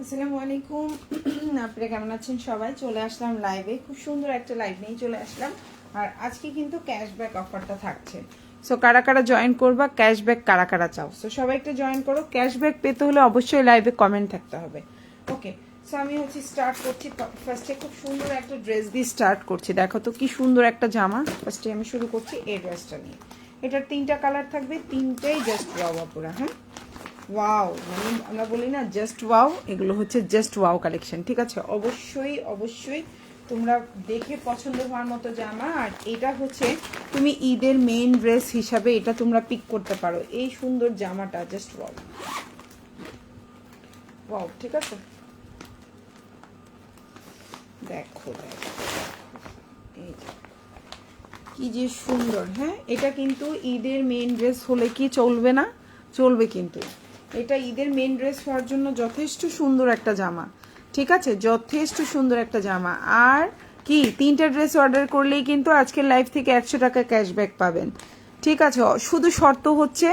আসসালামু আলাইকুম। আপনারা কেমন আছেন সবাই? চলে আসলাম লাইভে, খুব সুন্দর একটা লাইভ নিয়ে চলে আসলাম। আর আজকে কিন্তু ক্যাশব্যাক অফারটা থাকছে। সো কারা কারা জয়েন করবা, ক্যাশব্যাক কারা কারা চাও, সো সবাই একটু জয়েন করো। ক্যাশব্যাক পেতে হলে অবশ্যই লাইভে কমেন্ট থাকতে হবে। ওকে, সো আমি স্টার্ট করছি। ফার্স্টে খুব সুন্দর একটা ড্রেস দিয়ে স্টার্ট করছি। দেখো তো কি সুন্দর একটা জামা। ফার্স্টে আমি শুরু করছি এই ড্রেসটা নিয়ে। এটার 3টা কালার থাকবে, 3টাই জাস্ট ওয়াও পুরা। হ্যাঁ, ওয়াও, মানে আমরা বলি না জাস্ট ওয়াও, এগুলো হচ্ছে জাস্ট ওয়াও কালেকশন। ঠিক আছে, অবশ্যই অবশ্যই তোমরা দেখে পছন্দ হওয়ার মতো জামা। আর এটা হচ্ছে তুমি ঈদের মেইন ড্রেস হিসাবে এটা তোমরা পিক করতে পারো। এই সুন্দর জামাটা জাস্ট ওয়াও ওয়াও। ঠিক আছে, দেখো দেখো এই যে কি যে সুন্দর। হ্যাঁ, এটা কিন্তু ঈদের মেইন ড্রেস হলে কি চলবে না? চলবে কিন্তু। এটা ঈদের মেইন ড্রেস হওয়ার জন্য যথেষ্ট সুন্দর একটা জামা। ঠিক আছে, যথেষ্ট সুন্দর একটা জামা। আর কি 3টা ড্রেস অর্ডার করলেই কিন্তু আজকের লাইভ থেকে 100 টাকা ক্যাশব্যাক পাবেন। ঠিক আছে, শুধু শর্ত হচ্ছে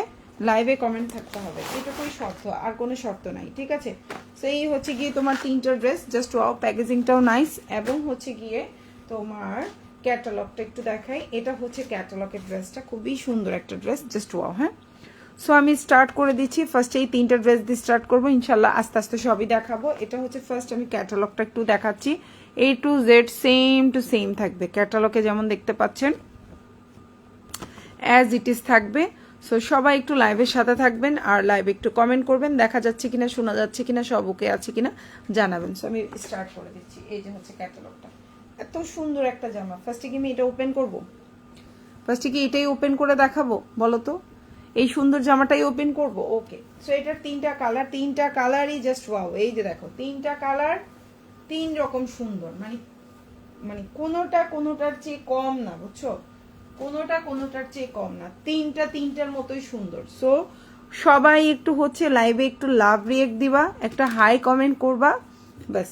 লাইভে কমেন্ট থাকতে হবে, এটুকুই শর্ত, আর কোনো শর্ত নাই। ঠিক আছে, তো এই হচ্ছে গিয়ে তোমার 3টা ড্রেস জাস্ট ওয়াও। প্যাকেজিংটাও নাইস, এবং হচ্ছে গিয়ে তোমার ক্যাটালগটা একটু দেখাই। এটা হচ্ছে ক্যাটালগের ড্রেসটা, খুবই সুন্দর একটা ড্রেস, জাস্ট ওয়াও। হ্যাঁ, সো আমি স্টার্ট করে দিচ্ছি। ফার্স্ট এই 3টা ড্রেস দিয়ে স্টার্ট করবো, ইনশাল্লাহ আস্তে আস্তে সবই দেখাবো। এটা হচ্ছে ফার্স্ট, আমি ক্যাটালগটা একটু দেখাচ্ছি। A to Z same to same থাকবে, ক্যাটালগে যেমন দেখতে পাচ্ছেন অ্যাজ ইট ইজ থাকবে। সো সবাই একটু লাইভের সাথে থাকবেন, আর লাইভে একটু কমেন্ট করবেন, দেখা যাচ্ছে কিনা, শোনা যাচ্ছে কিনা, সব ওকে আছে কিনা জানাবেন। সো আমি স্টার্ট করে দিচ্ছি। এই যে হচ্ছে ক্যাটালগটা, এত সুন্দর একটা জামা। ফার্স্টে কি আমি এটা ওপেন করব? ফার্স্টে কি এটাই ওপেন করে দেখাবো বলো তো? এই সুন্দর জামাটাই ওপেন করব? ওকে, সো এটার 3টা কালার, 3টা কালারই জাস্ট ওয়াও। এই যে দেখো 3টা কালার 3 রকম সুন্দর, মানে মানে কোনোটার চেয়ে কম না, বুঝছো? কোনোটার চেয়ে কম না, 3টার মতোই সুন্দর। সো সবাই একটু লাইভে একটু লাভ রিয়েক্ট দিবা, একটা হাই কমেন্ট করবা, বাস।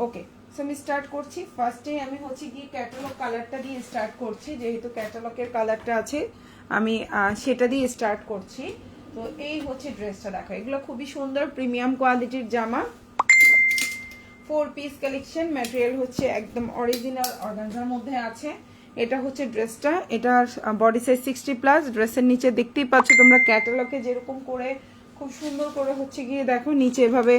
ওকে, সো আমি স্টার্ট করছি। ফার্স্টে আমি গিয়ে ক্যাটালগ কালারটা দিয়ে স্টার্ট করছি, যেহেতু ক্যাটালগের কালারটা আছে আমি সেটা দিয়ে স্টার্ট করছি। তো এই হচ্ছে ড্রেসটা, দেখো এগুলো খুবই সুন্দর প্রিমিয়াম কোয়ালিটির জামা। 4 পিস কালেকশন, ম্যাটেরিয়াল হচ্ছে একদম অরিজিনাল অর্গানজার মধ্যে আছে। এটা হচ্ছে ড্রেসটা, এটার বডি সাইজ 60+। ড্রেসের নিচে দেখতেই পাচ্ছ তোমরা ক্যাটালগে যেরকম করে খুব সুন্দর করে গিয়ে দেখো নিচে এভাবে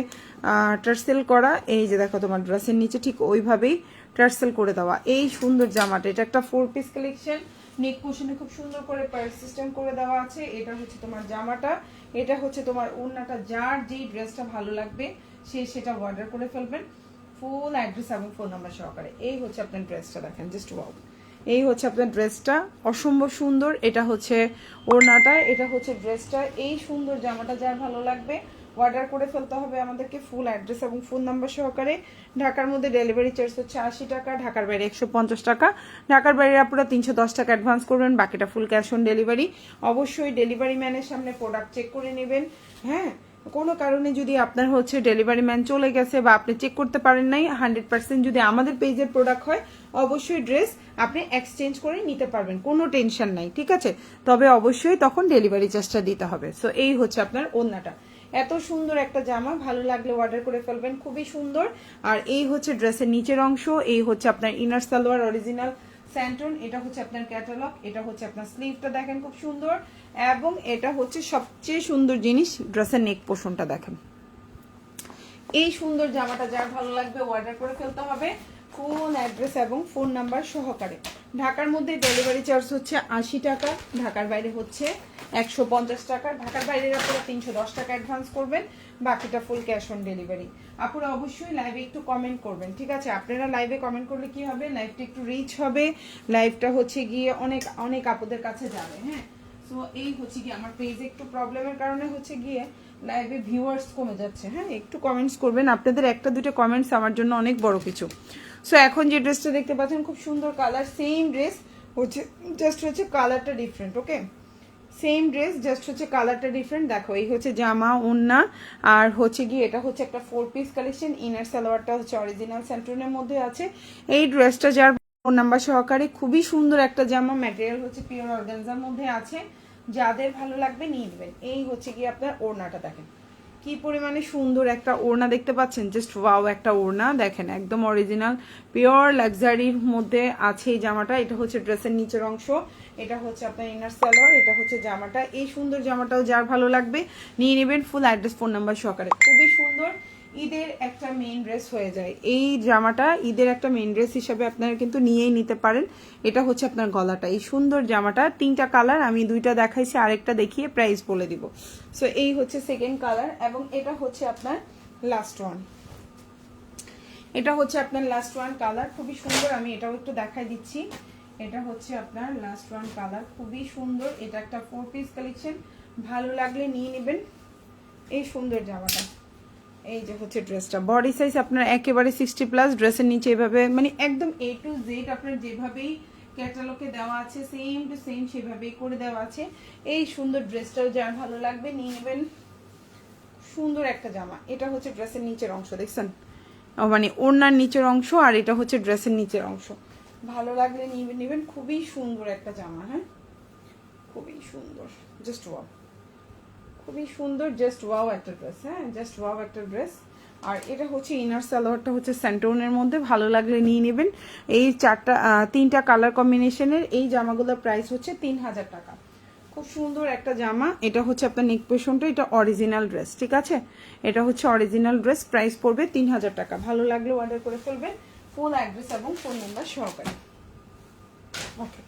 টার্সেল করা। এই যে দেখো তোমার ড্রেসের নিচে ঠিক ওইভাবেই টার্সেল করে দেওয়া এই সুন্দর জামাটা। এটা একটা 4 পিস কালেকশন, নেক পোর্শনে খুব সুন্দর করে পার সিস্টেম করে দেওয়া আছে। এটা হচ্ছে তোমার জামাটা, এটা হচ্ছে তোমার ওড়নাটা। যার যেই ড্রেসটা ভালো লাগবে সে সেটা অর্ডার করে ফেলবেন, ফুল অ্যাড্রেস এবং ফোন নাম্বার সহকারে। এই হচ্ছে আপনার ড্রেসটা, দেখেন জাস্ট ওয়াও। এই হচ্ছে আপনার ড্রেসটা, অসম্ভব সুন্দর। এটা হচ্ছে ওড়নাটা, এটা হচ্ছে ড্রেসটা। এই সুন্দর জামাটা যার ভালো লাগবে অর্ডার করে ফেলতে হবে আমাদেরকে, ফুল অ্যাড্রেস এবং ফোন নাম্বার সহকারে। ঢাকার মধ্যে ডেলিভারি চার্জ হচ্ছে 80 টাকা, ঢাকার বাইরে 150 টাকা। ঢাকার বাইরে আপনারা 310 টাকা অ্যাডভান্স করবেন, বাকিটা ফুল ক্যাশ অন ডেলিভারি। অবশ্যই ডেলিভারি ম্যানের সামনে প্রোডাক্ট চেক করে নেবেন। হ্যাঁ, কোনো কারণে যদি আপনার ডেলিভারি ম্যান চলে গেছে বা আপনি চেক করতে পারেন নাই, 100% যদি আমাদের পেজের প্রোডাক্ট হয় অবশ্যই ড্রেস আপনি এক্সচেঞ্জ করে নিতে পারবেন, কোনো টেনশন নাই। ঠিক আছে, তবে অবশ্যই তখন ডেলিভারি চার্জটা দিতে হবে। সো এই হচ্ছে আপনার ওড়নাটা। এত সুন্দর একটা জামা, ভালো লাগলে অর্ডার করে ফেলবেন, খুবই সুন্দর। আর এই হচ্ছে ড্রেসের নিচের অংশ, এই হচ্ছে আপনার ইনার সালোয়ার অরিজিনাল স্যান্টন। এটা হচ্ছে আপনার ক্যাটালগ, এটা হচ্ছে আপনার স্লিভটা দেখেন খুব সুন্দর। এবং এটা হচ্ছে সবচেয়ে সুন্দর জিনিস, ড্রেসের নেক পোর্শনটা দেখেন। এই সুন্দর জামাটা যার ভালো লাগবে অর্ডার করে ফেলতে হবে, ফুল অ্যাড্রেস এবং ফোন নাম্বার সহকারে। ঢাকার মধ্যে ডেলিভারি চার্জ হচ্ছে 80 টাকা, ঢাকার বাইরে হচ্ছে 150 টাকা। ঢাকার বাইরে আপনারা 310 টাকা অ্যাডভান্স করবেন, বাকিটা ফুল ক্যাশ অন ডেলিভারি। আপনারা অবশ্যই লাইভে একটু কমেন্ট করবেন। ঠিক আছে, আপনারা লাইভে কমেন্ট করলে কি হবে, লাইভটা একটু রিচ হবে, লাইভটা গিয়ে অনেক অনেক আপুদের কাছে যাবে। হ্যাঁ, সো এই গিয়ে আমার পেজে একটু প্রবলেমের কারণে গিয়ে লাইভে ভিউয়ার্স কমে যাচ্ছে। হ্যাঁ, একটু কমেন্টস করবেন, আপনাদের একটা দুটো কমেন্টস আমার জন্য অনেক বড় কিছু। সো এখন যে ড্রেসটা দেখতে পাচ্ছেন খুব সুন্দর কালার, সেম ড্রেস জাস্ট কালারটা ডিফারেন্ট। ওকে, সেম ড্রেস জাস্ট কালারটা ডিফারেন্ট। দেখো এই হচ্ছে জামা, ওড়না, আর গিয়ে এটা হচ্ছে একটা 4 পিস কালেকশন। ইনার সালোয়ারটা হচ্ছে অরিজিনাল স্যান্টনের মধ্যে আছে। এই ড্রেসটা যার ফোন নাম্বার সহকারে, খুবই সুন্দর একটা জামা, ম্যাটেরিয়াল হচ্ছে পিওর অর্গানজার মধ্যে আছে। যাদের ভালো লাগবে নিয়ে নেবেন। এই গিয়ে আপনার ওড়নাটা দেখেন কি পরিমাণে সুন্দর একটা ওড়না দেখতে পাচ্ছেন, জাস্ট ওয়াও একটা ওড়না দেখেন, একদম অরিজিনাল পিওর লাক্সারির মধ্যে আছে এই জামাটা। এটা হচ্ছে ড্রেসের নিচের অংশ, এটা হচ্ছে আপনার ইনার সালোয়ার, এটা হচ্ছে জামাটা। এই সুন্দর জামাটাও যার ভালো লাগবে নিয়ে নেবেন, ফুল অ্যাড্রেস ফোন নাম্বার সহকারে। খুবই সুন্দর, ঈদের একটা মেইন ড্রেস হয়ে যায় এই জামাটা, ঈদের একটা মেইন ড্রেস হিসাবে আপনারা কিন্তু নিয়েই নিতে পারেন। এটা হচ্ছে আপনার গলাটা, এই সুন্দর জামাটা 3টা কালার, আমি 2টা দেখাইছি, আরেকটা দেখিয়ে প্রাইস বলে দিব। সো এই হচ্ছে সেকেন্ড কালার, এবং এটা হচ্ছে আপনার লাস্ট ওয়ান, এটা হচ্ছে আপনার লাস্ট ওয়ান কালার, খুবই সুন্দর। আমি এটাও একটু দেখাই দিচ্ছি, এটা হচ্ছে আপনার লাস্ট ওয়ান কালার, খুবই সুন্দর। এটা একটা 4 পিস কালেকশন, ভালো লাগলে নিয়ে নেবেন এই সুন্দর জামাটা। এই যে হচ্ছে ড্রেসটা, বডি সাইজ আপনার একেবারে 60+, ড্রেসের নিচে এভাবে মানে একদম A to Z আপনার যেভাবেই ক্যাটালগে দেওয়া আছে সেম টু সেম সেভাবেই করে দেওয়া আছে। এই সুন্দর ড্রেসটাও যার ভালো লাগবে নিয়ে নেবেন, সুন্দর একটা জামা। এটা হচ্ছে ড্রেসের নিচের অংশ, দেখছেন মানে ওড়নার নিচের অংশ, আর এটা হচ্ছে ড্রেসের নিচের অংশ। ভালো লাগলে নিয়ে নেবেন, খুবই সুন্দর একটা জামা। হ্যাঁ, খুবই সুন্দর, জাস্ট ওয়াও, খুবই সুন্দর, জাস্ট ওয়াও একটা ড্রেস। হ্যাঁ, জাস্ট ওয়াও একটা ড্রেস। আর এটা হচ্ছে ইনার সালোয়ারটা হচ্ছে স্যান্টোনের মধ্যে, ভালো লাগলে নিয়ে নেবেন। এই 3টা কালার কম্বিনেশনের এই জামাগুলোর প্রাইস হচ্ছে 3000 টাকা। খুব সুন্দর একটা জামা। এটা হচ্ছে আপনার নেক পোর্শনটা, এটা অরিজিনাল ড্রেস, ঠিক আছে, এটা হচ্ছে অরিজিনাল ড্রেস, প্রাইস পড়বে 3000 টাকা। ভালো লাগলে অর্ডার করে ফেলবেন, ফুল অ্যাড্রেস এবং ফোন নাম্বার সহকারে। ওকে,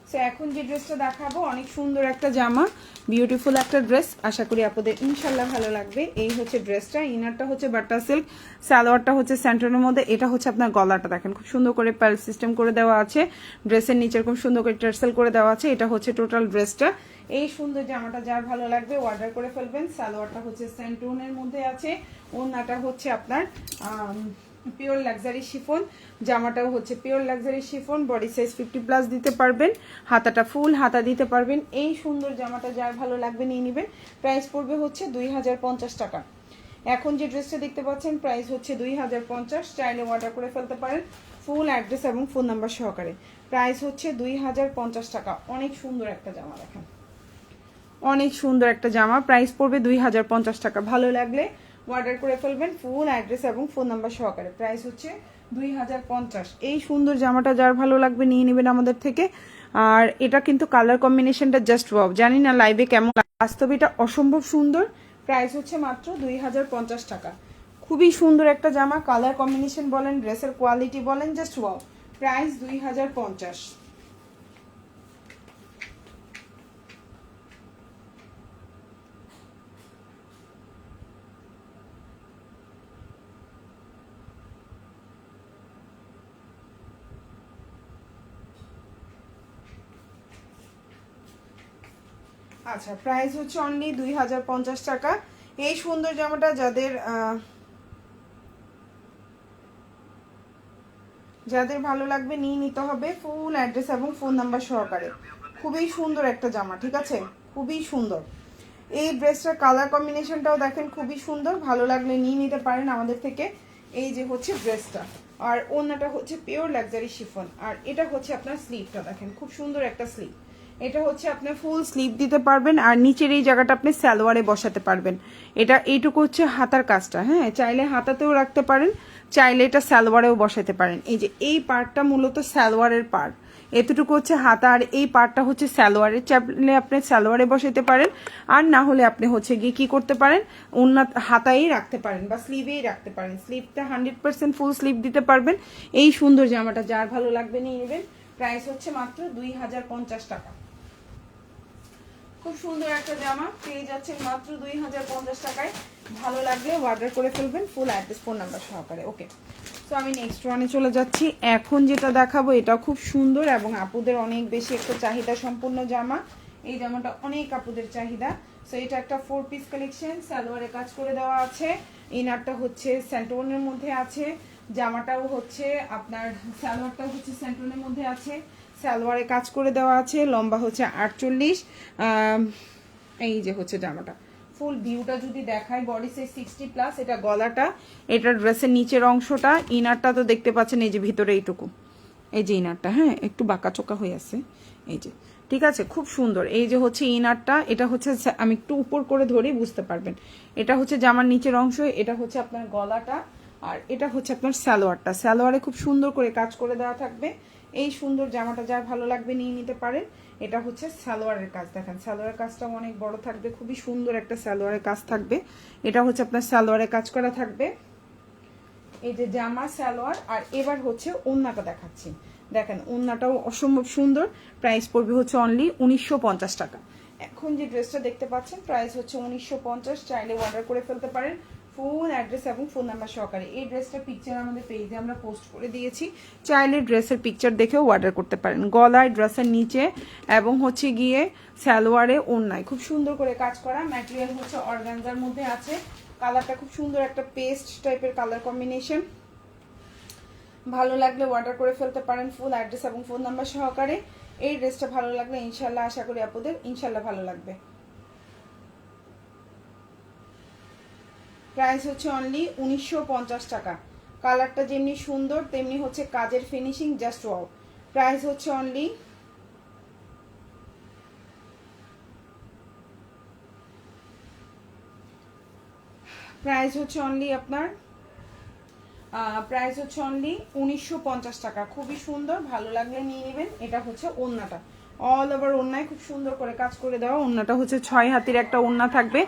সো এখন যে ড্রেসটা দেখাবো অনেক সুন্দর একটা জামা, বিউটিফুল একটা ড্রেস, আশা করি আপনাদের ইনশাল্লাহ ভালো লাগবে। এই হচ্ছে ড্রেসটা, ইনারটা হচ্ছে বাটার সিল্ক, সালোয়ারটা হচ্ছে স্যান্টনের মধ্যে। এটা হচ্ছে আপনার গলাটা দেখেন, খুব সুন্দর করে পার্ল সিস্টেম করে দেওয়া আছে, ড্রেসের নিচে খুব সুন্দর করে টার্সেল করে দেওয়া আছে। এটা হচ্ছে টোটাল ড্রেসটা। এই সুন্দর জামাটা যার ভালো লাগবে অর্ডার করে ফেলবেন। সালোয়ারটা হচ্ছে স্যান্টনের মধ্যে আছে, ওড়নাটা হচ্ছে আপনার পিওর লাক্সারি শিফন, জামাটাও হচ্ছে pure luxury chiffon, body size 50+ দিতে পারবেন, হাতাটা ফুল হাতা দিতে পারবেন। এই সুন্দর জামাটা যার ভালো লাগবে নিয়ে নেবেন, প্রাইস পড়বে হচ্ছে 2050 টাকা। এখন যে ড্রেসটা দেখতে পাচ্ছেন প্রাইস হচ্ছে 2050, চাইলে অর্ডার করে ফেলতে পারেন ফুল অ্যাড্রেস এবং ফোন নাম্বার সহকারে। প্রাইস হচ্ছে 2050 টাকা। অনেক সুন্দর একটা জামা দেখেন, অনেক সুন্দর একটা জামা, প্রাইস পড়বে 2050 টাকা। ভালো লাগলে অর্ডার করে ফেলবেন ফুল অ্যাড্রেস এবং ফোন নাম্বার সহকারে, প্রাইস হচ্ছে 2050। এই সুন্দর জামাটা যার ভালো লাগবে নিয়ে নেবেন আমাদের থেকে। আর এটা কিন্তু কালার কম্বিনেশনটা জাস্ট ওয়াও, জানি না লাইভে কেমন, বাস্তবে এটা অসম্ভব সুন্দর। প্রাইস হচ্ছে মাত্র 2050 টাকা। খুবই সুন্দর একটা জামা, কালার কম্বিনেশন বলেন, ড্রেসের কোয়ালিটি বলেন, জাস্ট ওয়াও। প্রাইস 2050। আচ্ছা, প্রাইস হচ্ছে অনলি 2050 টাকা। এই সুন্দর জামাটা যাদের ভালো লাগবে নিয়ে নিতে হবে ফুল অ্যাড্রেস এবং ফোন নাম্বার সহকারে। খুবই সুন্দর একটা জামা, ঠিক আছে, খুবই সুন্দর। এই ড্রেসটার কালার কম্বিনেশনটাও দেখেন খুবই সুন্দর, ভালো লাগলে নিয়ে নিতে পারেন আমাদের থেকে। এই যে হচ্ছে ড্রেসটা, আর ওড়নাটা হচ্ছে পিওর লাক্সারি শিফন, আর এটা হচ্ছে আপনার স্লিভটা দেখেন, খুব সুন্দর একটা স্লিভ। এটা হচ্ছে আপনি ফুল স্লিভ দিতে পারবেন, আর নিচের এই জায়গাটা আপনি সালোয়ারে বসাতে পারবেন। এটা এইটুকু হচ্ছে হাতার কাজটা, হ্যাঁ, চাইলে হাতাতেও রাখতে পারেন, চাইলে এটা সালোয়ারেও বসাতে পারেন। এই যে এই পার্টটা মূলত সালোয়ারের পার্ট, এতটুকু হচ্ছে হাতা, আর এই পার্টটা হচ্ছে সালোয়ারের, চাইলে আপনি সালোয়ারে বসাতে পারেন, আর না হলে আপনি হচ্ছে গিয়ে কি করতে পারেন, অন্য হাতাই রাখতে পারেন বা স্লিভেই রাখতে পারেন। স্লিভটা 100% ফুল স্লিভ দিতে পারবেন। এই সুন্দর জামাটা যার ভালো লাগবে নিয়ে নেবেন, প্রাইস হচ্ছে মাত্র 2050 টাকা। খুব সুন্দর একটা জামা পেয়ে যাচ্ছেন মাত্র 2050 টাকায়। ভালো লাগলে অর্ডার করে ফেলবেন ফুল অ্যাড্রেস ফোন নাম্বার সহকারে। ওকে, তো আমি নেক্সট ওয়ানে চলে যাচ্ছি। এখন যেটা দেখাবো এটা খুব সুন্দর এবং আপুদের অনেক বেশি একটা চাহিদা সম্পূর্ণ জামা। এই জামাটা অনেক আপুদের চাহিদা। সো এটা একটা 4 পিস কালেকশন, সালোয়ারে কাজ করে দেওয়া আছে, ইনারটা হচ্ছে স্যান্টোনের মধ্যে আছে, জামাটাও হচ্ছে আপনার সালোয়ারটাও হচ্ছে স্যান্টোনের মধ্যে আছে, সালোয়ারে কাজ করে দেওয়া আছে, লম্বা হচ্ছে 48। এই যে হচ্ছে জামাটা ফুল ভিউটা যদি দেখায়, বডি সাইজ 60+, এটা গলাটা, এটা ড্রেসের নিচের অংশটা, ইনারটা তো দেখতে পাচ্ছেন এই যে ভিতরে এইটুকু, এই যে ইনারটা, হ্যাঁ একটু বাঁকা চোকা হয়ে আছে এই যে, ঠিক ঠিক আছে, খুব সুন্দর। এই যে হচ্ছে ইনারটা, এটা হচ্ছে আমি একটু উপর করে ধরি বুঝতে পারবেন। এটা হচ্ছে জামার নিচের অংশ, এটা হচ্ছে আপনার গলাটা, আর এটা হচ্ছে আপনার সালোয়ারটা। সালোয়ারে খুব সুন্দর করে কাজ করে দেওয়া থাকবে। এই সুন্দর জামাটা যার ভালো লাগবে নিয়ে নিতে পারেন। এটা হচ্ছে সালোয়ারের কাজ, দেখেন সালোয়ারের কাজটা অনেক বড় থাকবে, খুবই সুন্দর একটা সালোয়ারের কাজ থাকবে। এটা হচ্ছে আপনার সালোয়ারে কাজ করা থাকবে। এই যে জামা সালোয়ার, আর এবার হচ্ছে ওড়নাটা দেখাচ্ছি। দেখেন ওড়নাটাও অসম্ভব সুন্দর। প্রাইস পড়বে হচ্ছে অনলি 1950 টাকা। এখন যে ড্রেসটা দেখতে পাচ্ছেন প্রাইস হচ্ছে 1950। চাইলে অর্ডার করে ফেলতে পারেন ফুল অ্যাড্রেস এবং ফোন নাম্বার সহকারে। এই ড্রেসটার পিকচার আমাদের পেজে আমরা পোস্ট করে দিয়েছি, চাইলে ড্রেসের পিকচার দেখেও অর্ডার করতে পারেন। গলায়, ড্রেসের নিচে এবং হচ্ছে গিয়ে সালোয়ারে, ওড়নায় খুব সুন্দর করে কাজ করা। ম্যাটেরিয়াল হচ্ছে অর্গানজার মধ্যে আছে। কালারটা খুব সুন্দর একটা পেস্ট টাইপের কালার কম্বিনেশন। ভালো লাগলে অর্ডার করে ফেলতে পারেন ফুল অ্যাড্রেস এবং ফোন নাম্বার সহকারে। এই ড্রেসটা ভালো লাগলে ইনশাল্লাহ আশা করি আপনাদের ইনশাল্লাহ ভালো লাগবে। প্রাইস হচ্ছে অনলি 1950 টাকা। কালারটা যেমনি সুন্দর তেমনি হচ্ছে কাজের ফিনিশিং জাস্ট ওয়াও। প্রাইস হচ্ছে অনলি আপনার প্রাইস হচ্ছে অনলি 1950 টাকা। খুবই সুন্দর, ভালো লাগলে নিয়ে নেবেন। এটা হচ্ছে ওড়নাটা, অল ওভার ওড়নায় খুব সুন্দর করে কাজ করে দেওয়া। ওড়নাটা হচ্ছে 6 হাতের একটা ওড়না থাকবে।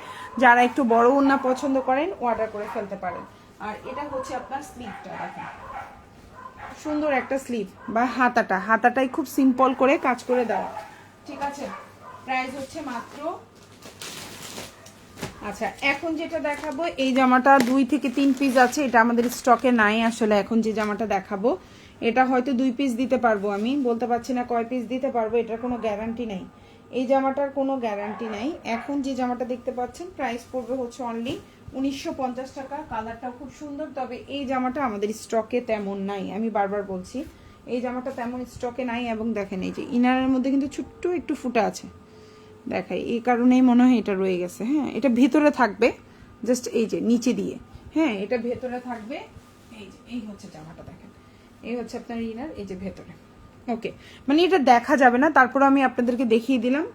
যারা একটু বড় ওড়না পছন্দ করেন অর্ডার করে ফেলতে পারেন। আর এটা হচ্ছে আপনার স্লিভটা, দেখেন সুন্দর একটা স্লিভ বা হাতাটাই খুব সিম্পল করে কাজ করে দেওয়া। ঠিক আছে, প্রাইস হচ্ছে মাত্র। আচ্ছা, এখন যেটা দেখাবো এই জামাটা 2 থেকে 3 পিস আছে, এটা আমাদের স্টকে নাই আসলে। এখন যে জামাটা দেখাবো এটা হয়তো 2 পিস দিতে পারবো, আমি বলতে পারছি না কয় পিস দিতে পারবো, এটার কোনো গ্যারান্টি নাই। এই জামাটার কোনো গ্যারান্টি নাই। এখন যে জামাটা দেখতে পাচ্ছেন প্রাইস পড়বে হচ্ছে অনলি 1950 টাকা। কালারটা খুব সুন্দর, তবে এই জামাটা আমাদের স্টকে তেমন নাই, আমি বারবার বলছি এই জামাটা তেমন স্টকে নাই। এবং দেখেন এই যে ইনারের মধ্যে কিন্তু ছোট্ট একটু ফুটা আছে, দেখাই এই কারণেই মনে হয় এটা রয়ে গেছে। হ্যাঁ, এটা ভেতরে থাকবে জাস্ট এই যে নিচে দিয়ে। হ্যাঁ, এটা ভেতরে থাকবে। এই হচ্ছে জামাটা, দেখেন এই হচ্ছে আপনার ইনার, এই যে ভেতরে। ওকে, মানে এটা দেখা যাবে না, তারপর আমি আপনাদেরকে দেখিয়ে দিলাম।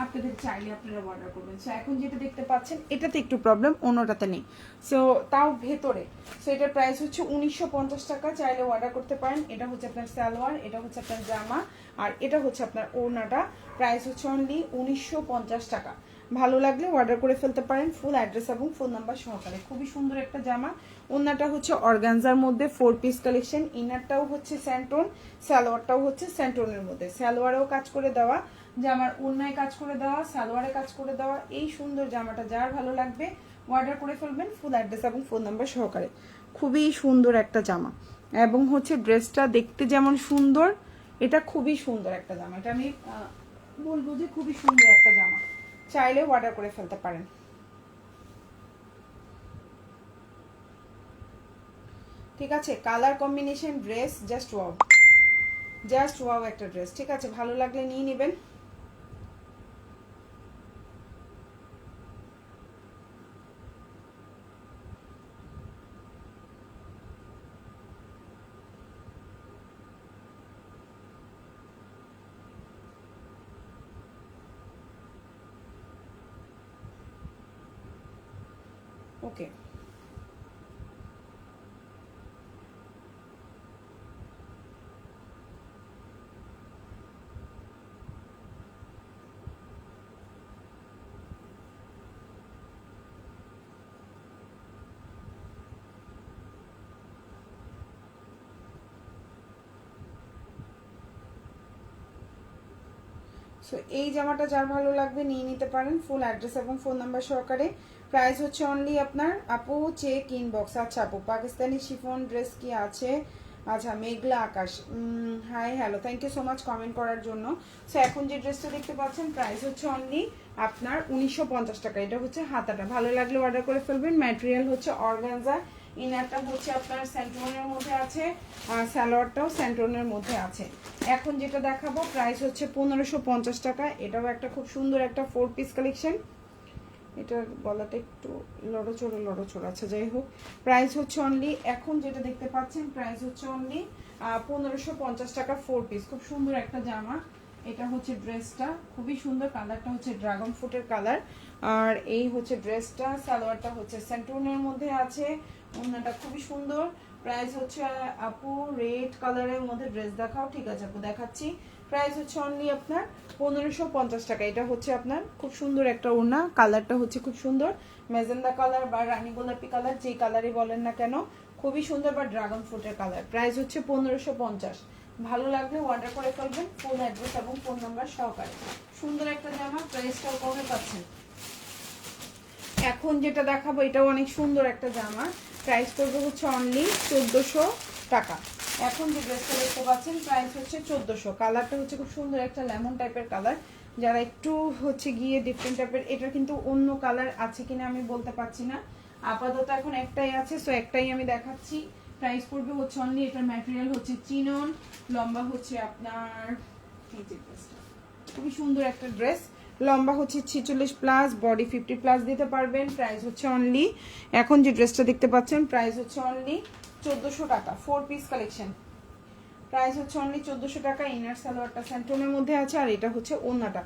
আপনাদের চাইলে আপনারা অর্ডার করবেন। সো এখন যেটা দেখতে পাচ্ছেন এটাতে একটু প্রবলেম, অন্যটাতে নেই। সো তাও ভেতরে। সো এটার প্রাইস হচ্ছে 1950 টাকা। চাইলে অর্ডার করতে পারেন। এটা হচ্ছে আপনার সালোয়ার, এটা হচ্ছে আপনার জামা, আর এটা হচ্ছে আপনার ওড়নাটা। প্রাইস হচ্ছে অনলি 1950 টাকা। ভালো লাগলে অর্ডার করে ফেলতে পারেন ফুল অ্যাড্রেস এবং ফোন নাম্বার সহকারে। খুবই সুন্দর একটা জামা। ওড়নাটা হচ্ছে অর্গানজার মধ্যে 4 পিস কালেকশন। ইনারটাও হচ্ছে স্যান্টোন, সালোয়ারটাও হচ্ছে স্যান্টোনের মধ্যে। সালোয়ারেও কাজ করে দেওয়া, জামার ওড়নায় কাজ করে দেওয়া, সালোয়ারে কাজ করে দেওয়া। এই সুন্দর জামাটা যার ভালো লাগবে অর্ডার করে ফেলবেন ফুল অ্যাড্রেস এবং ফোন নাম্বার সহকারে। খুবই সুন্দর একটা জামা, এবং হচ্ছে ড্রেসটা দেখতে যেমন সুন্দর, এটা খুবই সুন্দর একটা জামা। এটা আমি বলবো যে খুবই সুন্দর একটা জামা, চাইলে অর্ডার করে ফেলতে পারেন। ঠিক আছে, colour combination dress just wow, just wow একটা ড্রেস। ঠিক আছে, ভালো লাগলে নিয়ে নেবেন। ওকে, সো এই জামাটা যার ভালো লাগবে নিয়ে নিতে পারেন ফুল অ্যাড্রেস এবং ফোন নাম্বার সহকারে। প্রাইস হচ্ছে অনলি আপনার আপু চেক ইনবক্স। আচ্ছা আপু, পাকিস্তানি শিফন ড্রেস কি আছে? আচ্ছা, মেঘলা আকাশ, hi hello, thank you so much comment করার জন্য। সো এখন যে ড্রেসটা দেখতে পাচ্ছেন প্রাইস হচ্ছে অনলি আপনার 1950 টাকা। এটা হচ্ছে হাতাটা, ভালো লাগলে অর্ডার করে ফেলবেন। ম্যাটেরিয়াল হচ্ছে অর্গানজা, ইনারটা হচ্ছে আপনার স্যান্টোনের মধ্যে আছে, আর সালোয়ারটাও স্যান্টোনের মধ্যে আছে। এখন যেটা দেখাবো প্রাইস হচ্ছে 1550 টাকা। এটাও একটা খুব সুন্দর একটা 4 পিস কালেকশন। এটার গলাটা একটু লড়োচড়ো আছে, যাই হোক প্রাইস হচ্ছে অনলি, এখন যেটা দেখতে পাচ্ছেন প্রাইস হচ্ছে অনলি 1550 টাকা 4 পিস। খুব সুন্দর একটা জামা, এটা হচ্ছে ড্রেসটা, খুবই সুন্দর। কালারটা হচ্ছে ড্রাগন ফ্রুটের কালার। আর এই হচ্ছে ড্রেসটা, সালোয়ারটা হচ্ছে সেন্টুনের মধ্যে আছে, ওড়নাটা খুবই সুন্দর। প্রাইস হচ্ছে আপু রেড কালারের মধ্যে ড্রেস দেখাও। ঠিক আছে আপু দেখাচ্ছি। প্রাইস হচ্ছে অনলি আপনার 1550 টাকা। এটা হচ্ছে আপনার খুব সুন্দর একটা ওড়না, কালারটা হচ্ছে খুব সুন্দর মেজেন্ডা কালার বা রানী গোলাপি কালার, যেই কালারই বলেন না কেন, খুবই সুন্দর, বা ড্রাগন ফ্রুটের কালার। প্রাইস হচ্ছে 1550। ভালো লাগলে অর্ডার করে ফেলবেন, ফুল অ্যাড্রেস এবং ফোন নাম্বার সহকারে। সুন্দর একটা জামা, প্রাইসটাও কমে পাচ্ছেন। এখন যেটা দেখাবো এটাও অনেক সুন্দর একটা জামা, প্রাইস পড়বে হচ্ছে অনলি 1400 টাকা। এখন যে ড্রেসটা দেখতে পাচ্ছেন প্রাইস হচ্ছে 1400। কালারটা হচ্ছে খুব সুন্দর একটা লেমন টাইপের কালার, যারা একটু হচ্ছে গিয়ে ডিফারেন্ট টাইপের, এটা কিন্তু অন্য কালার আছে কিনা আমি বলতে পারছি না, আপাতত এখন একটাই আছে, সো একটাই আমি দেখাচ্ছি। প্রাইস পড়বে হচ্ছে অনলি, এটার ম্যাটেরিয়াল হচ্ছে চিনন, লম্বা হচ্ছে আপনার, এই যে ড্রেসটা খুবই সুন্দর একটা ড্রেস, লম্বা হচ্ছে 46 প্লাস, বডি 50 প্লাস দিতে পারবেন। প্রাইস হচ্ছে অনলি, এখন যে ড্রেসটা দেখতে পাচ্ছেন প্রাইস হচ্ছে অনলি 1400 টাকা। 4 পিস কালেকশন, প্রাইস হচ্ছে অনলি 1400 টাকা। ইনার সালোয়ারটা স্যান্টনের মধ্যে আছে, আর এটা হচ্ছে ওড়নাটা।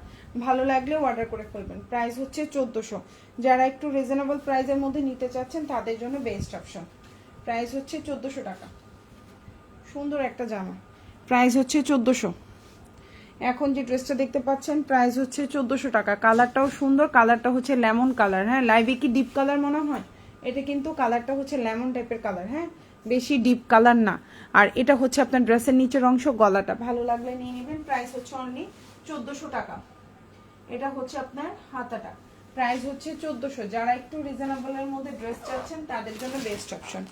ভালো লাগলে অর্ডার করে ফেলবেন। প্রাইস হচ্ছে 1400। যারা একটু রিজনেবল প্রাইসের মধ্যে নিতে চাচ্ছেন তাদের জন্য বেস্ট অপশন। প্রাইস হচ্ছে 1400 টাকা। সুন্দর একটা জামা, প্রাইস হচ্ছে 1400। এখন যে ড্রেসটা দেখতে পাচ্ছেন প্রাইস হচ্ছে 1400 টাকা। কালারটাও সুন্দর, কালারটা হচ্ছে লেমন কালার। হ্যাঁ, লাইভে কি ডিপ কালার মনে হয়, এটা কিন্তু কালারটা হচ্ছে লেমন টাইপের কালার। হ্যাঁ, বেশি ডিপ কালার না। আর এটা হচ্ছে আপনার ড্রেসের নিচের অংশ, গলাটা। ভালো লাগলে নিয়ে নেবেন। প্রাইস হচ্ছে অনলি 1400 টাকা। এটা হচ্ছে আপনার হাতাটা, প্রাইস হচ্ছে 1400। যারা একটু রিজনেবলের মধ্যে ড্রেস চাচ্ছেন তাদের জন্য বেস্ট অপশন।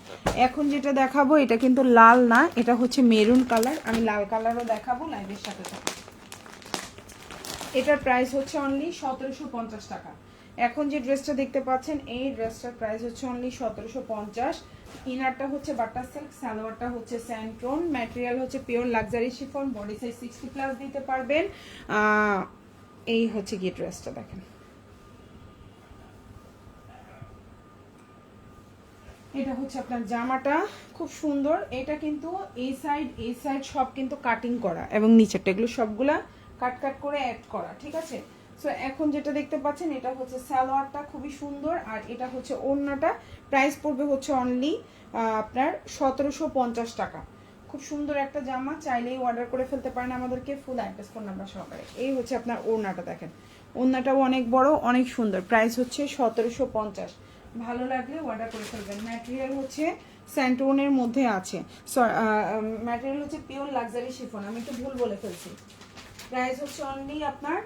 এখন যেটা দেখাবো এটা কিন্তু লাল না, এটা হচ্ছে মেরুন কালার। আমি লাল কালারও দেখাবো লাইভের সাথে সাথে। এটার প্রাইস হচ্ছে অনলি 1750 টাকা। এখন যে ড্রেসটা দেখতে পাচ্ছেন এই ড্রেসটার প্রাইস হচ্ছে অনলি 1750। ইনারটা হচ্ছে বাটার সিল্ক, সালোয়ারটা হচ্ছে স্যান্ট্রন, ম্যাটেরিয়াল হচ্ছে pure luxury chiffon, body size 60 plus দিতে পারবেন। এই হচ্ছে কি ড্রেসটা দেখেন, এটা হচ্ছে আপনার জামাটা, খুব সুন্দর। এটা কিন্তু এই সাইড সব কিন্তু কাটিং করা, এবং নিচেরটা এগুলো সবগুলা কাট কাট করে অ্যাড করা। ঠিক আছে, সো এখন যেটা দেখতে পাচ্ছেন এটা হচ্ছে সালোয়ারটা, খুবই সুন্দর। আর এটা হচ্ছে ওড়নাটা। প্রাইস পড়বে হচ্ছে অনলি আপনার 1750 টাকা। খুব সুন্দর একটা জামা, চাইলেই অর্ডার করে ফেলতে পারেন আমাদেরকে, ফুল অ্যাড্রেস ফোন নাম্বার সহকারে। এই হচ্ছে আপনার ওড়নাটা, দেখেন ওড়নাটাও অনেক বড়, অনেক সুন্দর। প্রাইস হচ্ছে 1750। ভালো লাগলে অর্ডার করে ফেলবেন। ম্যাটেরিয়াল হচ্ছে স্যান্টোনের মধ্যে আছে, ম্যাটেরিয়াল হচ্ছে পিওর লাক্সারি শিফন, আমি একটু ভুল বলে ফেলছি। প্রাইস হচ্ছে অনলি আপনার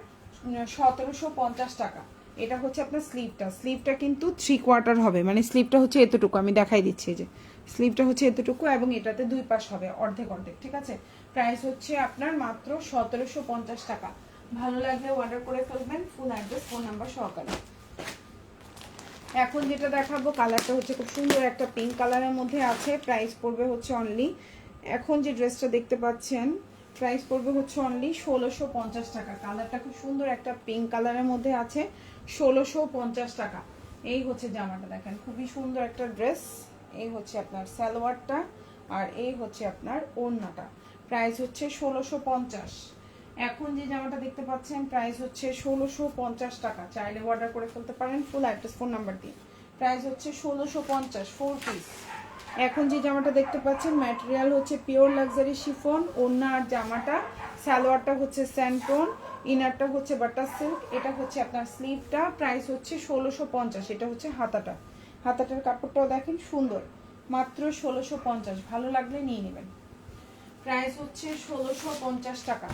1750 টাকা। এটা হচ্ছে আপনার স্লিভটা কিন্তু 3/4 হবে, মানে স্লিভটা হচ্ছে এতটুকু, আমি দেখাই দিচ্ছি যে স্লিভটা হচ্ছে এতটুকু, এবং এটাতে 2 পাশ হবে, অর্ধেক অর্ধেক। ঠিক আছে, প্রাইস হচ্ছে আপনার মাত্র 1750 টাকা। ভালো লাগলে অর্ডার করে ফেলবেন, ফুল অ্যাড্রেস ফোন নাম্বার সহকারে। এখন যেটা দেখাবো কালারটা হচ্ছে খুব সুন্দর একটা পিঙ্ক কালারের মধ্যে আছে, প্রাইস পড়বে হচ্ছে অনলি, এখন যে ড্রেসটা দেখতে পাচ্ছেন প্রাইস পড়বে হচ্ছে অনলি 1650 টাকা। কালারটা খুব সুন্দর একটা পিঙ্ক কালারের মধ্যে আছে, 1650 টাকা। এই হচ্ছে জামাটা, দেখেন খুবই সুন্দর একটা ড্রেস। এই হচ্ছে আপনার সালোয়ারটা, আর এই হচ্ছে আপনার ওড়নাটা। প্রাইস হচ্ছে 1650। এখন যে জামাটা দেখতে পাচ্ছেন প্রাইস হচ্ছে 1650 টাকা। চাইলে অর্ডার করে ফেলতে পারেন, ফুল অ্যাড্রেস ফোন নাম্বার দিয়ে। প্রাইস হচ্ছে 1650, 4 পিস। এখন যে জামাটা দেখতে পাচ্ছেন ম্যাটেরিয়াল হচ্ছে পিওর লাক্সারি শিফন, ওড়না আর জামাটা, সালোয়ারটা হচ্ছে স্যান্টন, ইনারটা হচ্ছে বাটার সিল্ক, এটা হচ্ছে আপনার স্লিভটা। প্রাইস হচ্ছে 1650। এটা হচ্ছে হাতাটার কাপড়টাও দেখেন সুন্দর, মাত্র 1650। ভালো লাগলে নিয়ে নেবেন। প্রাইস হচ্ছে 1650 টাকা।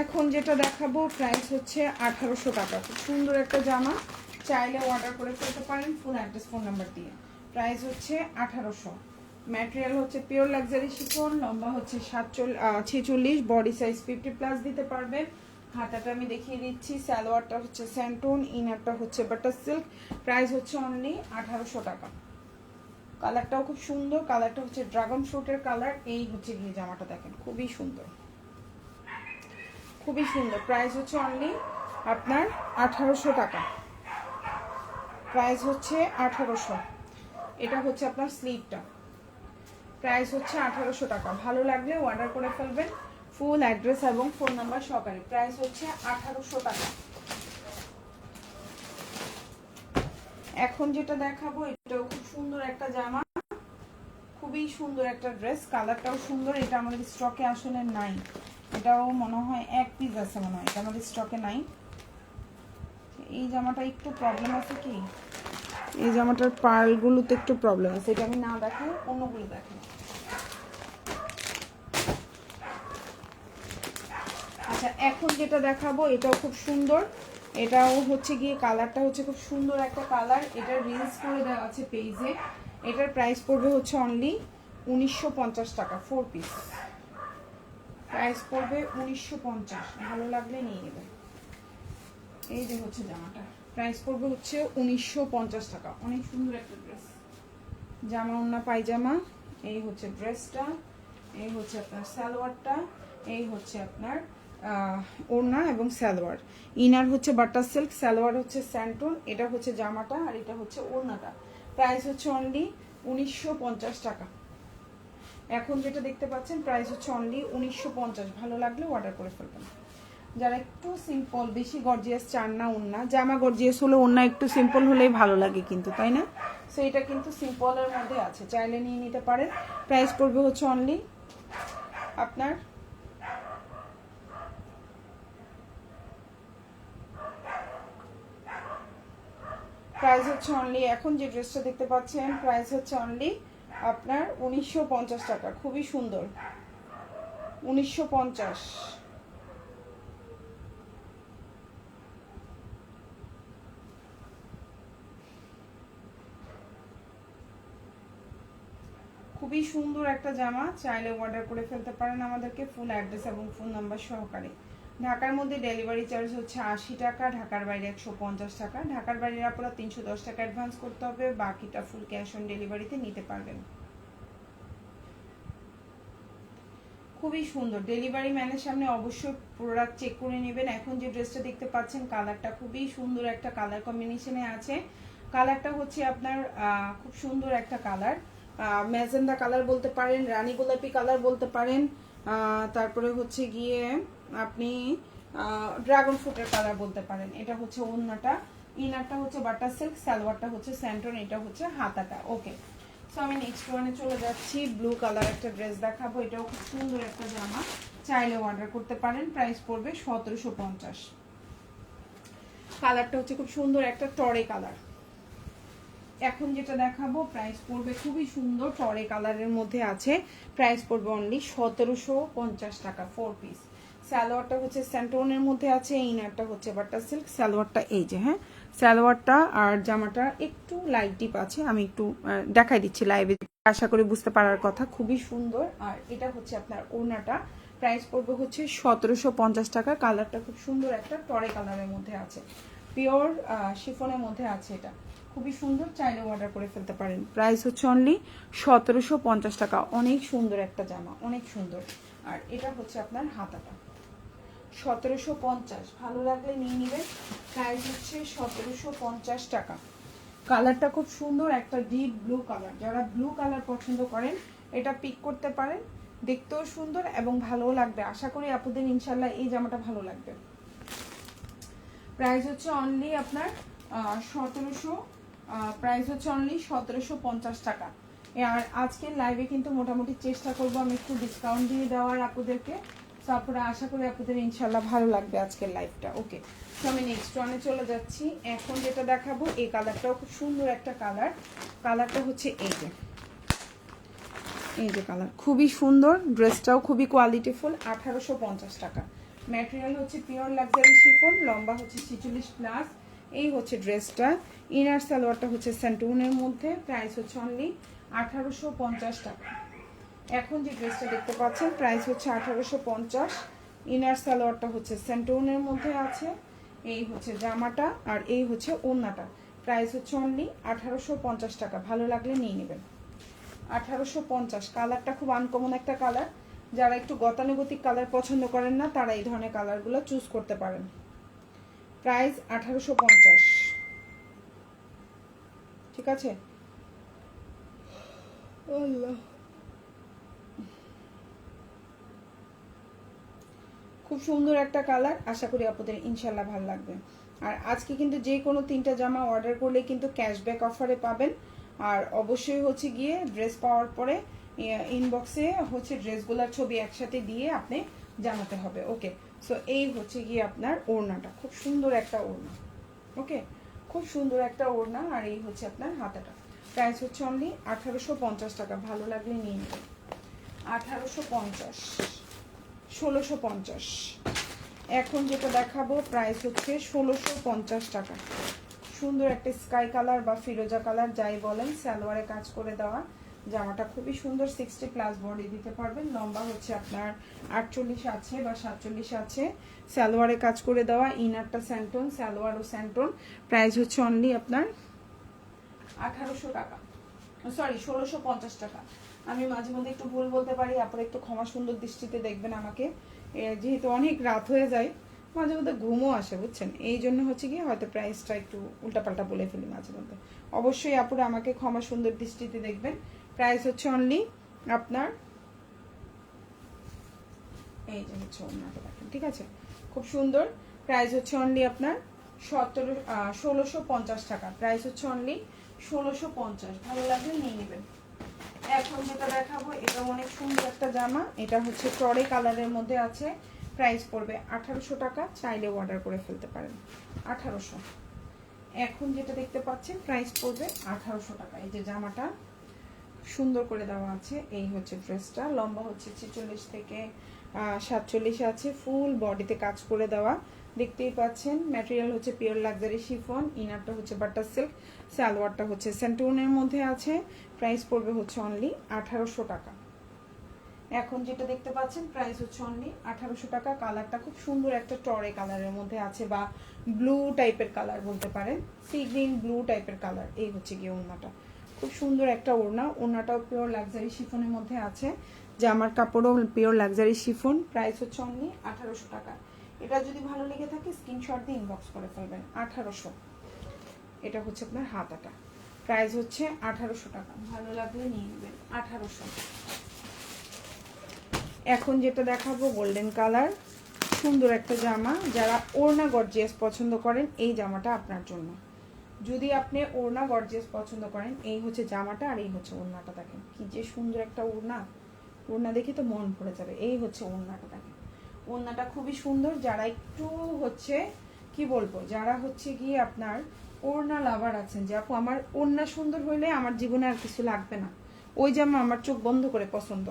এখন যেটা দেখাবো প্রাইস হচ্ছে 1800 টাকা। খুব সুন্দর একটা জামা, চাইলে অর্ডার করে ফেলতে পারেন, ফুল অ্যাড্রেস ফোন নাম্বার দিয়ে। প্রাইস হচ্ছে 1800। ম্যাটেরিয়াল হচ্ছে পিওর লাক্সারি শিফন, লম্বা হচ্ছে 46, বডি সাইজ 50 প্লাস দিতে পারবেন। হাতাটা আমি দেখিয়ে দিচ্ছি, সালোয়ারটা হচ্ছে স্যান্টন, ইনারটা হচ্ছে বাটার সিল্ক। প্রাইস হচ্ছে অনলি 1800 টাকা। কালারটাও খুব সুন্দর, কালারটা হচ্ছে ড্রাগন ফ্রুটের কালার। এই হচ্ছে গিয়ে জামাটা, দেখেন খুবই সুন্দর, খুবই সুন্দর। প্রাইস হচ্ছে অনলি আপনার 1800 টাকা। প্রাইস হচ্ছে 1800। এটা হচ্ছে আপনার স্লিভটা, প্রাইস হচ্ছে 1800 টাকা। ভালো লাগলে অর্ডার করে ফেলবেন, ফুল অ্যাড্রেস এবং ফোন নাম্বার সহকারে। প্রাইস হচ্ছে 1800 টাকা। এখন যেটা দেখাবো এটাও খুব সুন্দর একটা জামা, খুবই সুন্দর একটা ড্রেস, কালারটাও সুন্দর। এটা আমাদের স্টকে আসলে নাই, এটাও মনে হয় এক পিস আছে, মনে হয় এটা আমাদের স্টকে নাই। এই জামাটা একটু প্রবলেম আছে, কি এই জামাটার পার্লগুলোতে একটু প্রবলেম আছে, এটা আমি না দেখাই, অন্যগুলো দেখাই। আচ্ছা, এখন যেটা দেখাবো এটাও খুব সুন্দর, এটাও হচ্ছে গিয়ে কালারটা হচ্ছে খুব সুন্দর একটা কালার। এটা রিলস করে দেওয়া আছে পেজে। এটার প্রাইস পড়বে হচ্ছে অনলি 1950 টাকা, 4 পিস। প্রাইস পড়বে 1950, ভালো লাগলে নিয়ে নেবে। এই যে হচ্ছে জামাটা, প্রাইস পড়বে হচ্ছে 1950 টাকা। অনেক সুন্দর একটা ড্রেস, জামা ওন্না পায়জামা। এই হচ্ছে ড্রেসটা, এই হচ্ছে আপনার সালোয়ারটা, এই হচ্ছে আপনার ওড়না এবং সালোয়ার। ইনার হচ্ছে বাটার সিল্ক, সালোয়ার হচ্ছে স্যান্টন। এটা হচ্ছে জামাটা আর এটা হচ্ছে ওড়নাটা। প্রাইস হচ্ছে অনলি 1950 টাকা। এখন যেটা দেখতে পাচ্ছেন প্রাইস হচ্ছে অনলি 1950। ভালো লাগলে অর্ডার করে ফেলবেন। যারা একটু সিম্পল, বেশি গর্জিয়াস চান না, ওড়না জামা গর্জিয়াস হলে ওড়না একটু সিম্পল হলেই ভালো লাগে কিন্তু, তাই না? সো এটা কিন্তু সিম্পলের মধ্যে আছে, চাইলে নিয়ে নিতে পারেন। প্রাইস পড়বে হচ্ছে অনলি আপনার প্রাইস হচ্ছে অনলি, এখন যে ড্রেসটা দেখতে পাচ্ছেন প্রাইস হচ্ছে অনলি আপনার 1950 টাকা। খুবই সুন্দর, 1950। খুবই সুন্দর একটা জামা, চাইলে অর্ডার করে ফেলতে পারেন আমাদেরকে ফুল অ্যাড্রেস এবং ফোন নাম্বার সহকারে। ঢাকার মধ্যে ডেলিভারি চার্জ হচ্ছে 80 টাকা, ঢাকার বাইরে 150 টাকা। ঢাকার বাইরে আপনারা 310 টাকা অ্যাডভান্স করতে হবে, বাকিটা ফুল ক্যাশ অন ডেলিভারিতে নিতে পারবেন। খুবই সুন্দর, ডেলিভারি ম্যানের সামনে অবশ্যই প্রোডাক্ট চেক করে নেবেন। এখন যে ড্রেসটা দেখতে পাচ্ছেন কালারটা খুবই সুন্দর একটা কালার কম্বিনেশনে আছে। কালারটা হচ্ছে আপনার খুব সুন্দর একটা কালার, ম্যাজেন্ডা কালার বলতে পারেন, রানী গোলাপি কালার বলতে পারেন, তারপরে হচ্ছে গিয়ে আপনি ড্রাগন ফ্রুটের কালার বলতে পারেন। এটা হচ্ছে ওড়নাটা, ইনারটা হচ্ছে বাটার সিল্ক, সালোয়ারটা হচ্ছে স্যান্টন, এটা হচ্ছে হাতাটা। ওকে, সো আমি নেক্সট ওয়ানে চলে যাচ্ছি। ব্লু কালার একটা ড্রেস দেখাবো, এটাও খুব সুন্দর একটা জামা, চাইলে অর্ডার করতে পারেন। প্রাইস পড়বে 1750। কালারটা হচ্ছে খুব সুন্দর একটা টরে কালার। এখন যেটা দেখাবো প্রাইস পড়বে খুবই সুন্দর, টরে কালারের মধ্যে আছে। প্রাইস পড়বে অনলি 1750 টাকা, 4 পিস। সালোয়ারটা হচ্ছে স্যান্টোনের মধ্যে আছে, ইনারটা হচ্ছে বাটার সিল্ক, সালোয়ারটা এই যে, হ্যাঁ সালোয়ারটা আর জামাটা একটু লাইট ডিপ আছে, আমি একটু দেখাই দিচ্ছি লাইভে, আশা করি বুঝতে পারার কথা। খুবই সুন্দর। আর এটা হচ্ছে আপনার ওড়নাটা, প্রাইস পড়বে হচ্ছে 1750 টাকা। কালারটা খুব সুন্দর একটা টরে কালারের মধ্যে আছে, পিওর শিফনের মধ্যে আছে, এটা খুবই সুন্দর, চাইলে অর্ডার করে ফেলতে পারেন। প্রাইস হচ্ছে অনলি 1750 টাকা। অনেক সুন্দর একটা জামা, অনেক সুন্দর। আর এটা হচ্ছে আপনার হাতাটা, 1750, ভালো লাগলে নিয়ে নেবেন। প্রাইস হচ্ছে 1750 টাকা। কালারটা খুব সুন্দর, একটা ডিপ ব্লু কালার, যারা ব্লু কালার পছন্দ করেন এটা পিক করতে পারেন, দেখতেও সুন্দর এবং ভালোও লাগবে। আশা করি আপনাদের ইনশাল্লাহ এই জামাটা ভালো লাগবে। প্রাইস হচ্ছে অনলি আপনার 1700, প্রাইস হচ্ছে অনলি 1750 টাকা। আর আজকের লাইভে কিন্তু মোটামুটি চেষ্টা করব আমি একটু ডিসকাউন্ট দিয়ে দেওয়ার আপনাদেরকে, তো আপনারা আশা করি আপনাদের ইনশাল্লাহ ভালো লাগবে আজকের লাইভটা। ওকে, তো আমি নেক্সট ওয়ানে চলে যাচ্ছি। এখন যেটা দেখাবো এই কালারটাও খুব সুন্দর একটা কালার, কালারটা হচ্ছে এই যে কালার, খুবই সুন্দর, ড্রেসটাও খুবই কোয়ালিটিফুল। 1850 টাকা। ম্যাটেরিয়াল হচ্ছে পিওর লাক্সারি শিফন, লম্বা হচ্ছে 46+। এই হচ্ছে ড্রেসটা, ইনার সালোয়ারটা হচ্ছে স্যান্টুনের মধ্যে। প্রাইস হচ্ছে অনলি 1850 টাকা। এখন যে ড্রেসটা দেখতে পাচ্ছেন প্রাইস হচ্ছে 1850। ইনার সালোয়ারটা হচ্ছে স্যান্টুনের মধ্যে আছে, এই হচ্ছে জামাটা আর এই হচ্ছে ওড়নাটা। প্রাইস হচ্ছে অনলি 1850 টাকা। ভালো লাগলে নিয়ে নেবেন। 1850। কালারটা খুব আনকমন একটা কালার, যারা একটু গতানুগতিক কালার পছন্দ করেন না তারা এই ধরনের কালারগুলো চুজ করতে পারেন। প্রাইস 1850, ঠিক আছে। খুব সুন্দর একটা কালার, আশা করি আপনাদের ইনশাল্লাহ ভালো লাগবে। আর আজকে কিন্তু যে কোনো 3টা জামা অর্ডার করলে কিন্তু ক্যাশব্যাক অফারে পাবেন। আর অবশ্যই হচ্ছে গিয়ে ড্রেস পাওয়ার পরে ইনবক্সে হচ্ছে ড্রেসগুলোর ছবি একসাথে দিয়ে আপনি জানাতে হবে। ওকে, সো এই হচ্ছে গিয়ে আপনার ওড়নাটা, খুব সুন্দর একটা ওড়না। ওকে, খুব সুন্দর একটা ওড়না। আর এই হচ্ছে আপনার হাতাটা। প্রাইস হচ্ছে অনলি 1850 টাকা। ভালো লাগলে নিয়ে নেবেন। 1850, 1650। এখন যেটা দেখাবো প্রাইস হচ্ছে 1650 টাকা। সুন্দর একটা স্কাই কালার বা ফিরোজা কালার যাই বলেন, সালোয়ারে কাজ করে দেওয়া জামাটা খুবই সুন্দর। 60+ বডি দিতে পারবেন। লম্বা হচ্ছে আপনার 48 আছে বা 47 আছে। সালোয়ারে কাজ করে দেওয়া, ইনারটা স্যান্টন, সালোয়ারও স্যান্টন। প্রাইস হচ্ছে অনলি আপনার 1800 টাকা, সরি 1650 টাকা। আমি মাঝে মধ্যে একটু ভুল বলতে পারি, আপনারা একটু ক্ষমা সুন্দর দৃষ্টিতে দেখবেন আমাকে। যেহেতু অনেক রাত হয়ে যায়, মাঝে মধ্যে ঘুমও আসে, বুঝছেন, এই জন্য হচ্ছে কি হয়তো প্রাইসটা একটু উল্টাপাল্টা বলে ফেলি মাঝে মধ্যে। অবশ্যই আপনারা আমাকে ক্ষমা সুন্দর দৃষ্টিতে দেখবেন। প্রাইস হচ্ছে অনলি আপনার, এই যে হচ্ছে ওড়নাটা দেখেন, ঠিক আছে, খুব সুন্দর। প্রাইস হচ্ছে অনলি আপনার 1650 টাকা। প্রাইস হচ্ছে অনলি 1650। ভালো লাগলে নিয়ে নেবেন। এখন যেটা দেখাবো এটা অনেক সুন্দর একটা জামা। এটা হচ্ছে টরে কালারের মধ্যে আছে। প্রাইস পড়বে 1800 টাকা। চাইলে অর্ডার করে ফেলতে পারেন 1800। এখন যেটা দেখতে পাচ্ছেন প্রাইস পড়বে 1800 টাকা। এই যে জামাটা সুন্দর করে দেওয়া আছে। এই হচ্ছে ড্রেসটা, লম্বা হচ্ছে 46 থেকে 47 আছে। ফুল বডিতে কাজ করে দেওয়া, দেখতেই পাচ্ছেন। ম্যাটেরিয়াল হচ্ছে পিওর লাক্সারি শিফন। ইনারটা হচ্ছে বাটার সিল্ক, সালোয়ারটা হচ্ছে সেন্টোনের মধ্যে আছে। প্রাইস পড়বে হচ্ছে অনলি 1800 টাকা। এখন যেটা দেখতে পাচ্ছেন প্রাইস হচ্ছে অনলি 1800 টাকা। কালারটা খুব সুন্দর একটা টরে কালারের মধ্যে আছে, বা ব্লু টাইপের কালার বলতে পারেন, সি গ্রিন ব্লু টাইপের কালার। এই হচ্ছে গিয়ে ওড়নাটা, খুব সুন্দর একটা ওড়না। ওড়নাটাও পিওর লাক্সারি শিফনের মধ্যে আছে। জামার কাপড়ও পিওর লাক্সারি শিফন। প্রাইস হচ্ছে অনলি 1800 টাকা। এটা যদি ভালো লেগে থাকে স্ক্রিনশট দিয়ে ইনবক্স করে ফেলবেন। 1800। এটা হচ্ছে আপনার হাতাটা। প্রাইস হচ্ছে 1800 টাকা। ভালো লাগলে নিয়ে নেবেন। 1800। এখন যেটা দেখাবো গোল্ডেন কালার, সুন্দর একটা জামা। যারা ওড়না গর্জিয়াস পছন্দ করেন এই জামাটা আপনার জন্য। যদি আপনি ওড়না গর্জিয়াস পছন্দ করেন, এই হচ্ছে জামাটা আর এই হচ্ছে ওড়নাটা। দেখেন কি যে সুন্দর একটা ওড়না, ওড়না দেখে তো মন ভরে যাবে। এই হচ্ছে ওড়নাটা, দেখেন ওড়নাটা খুবই সুন্দর। যারা একটু হচ্ছে কি বলবো, যারা হচ্ছে গিয়ে আপনার ওড়না লাভার আছেন, যে আপু আমার ওড়না সুন্দর হইলে আমার জীবনে আর কিছু লাগবে না, ওই জামা আমার চোখ বন্ধ করে পছন্দ,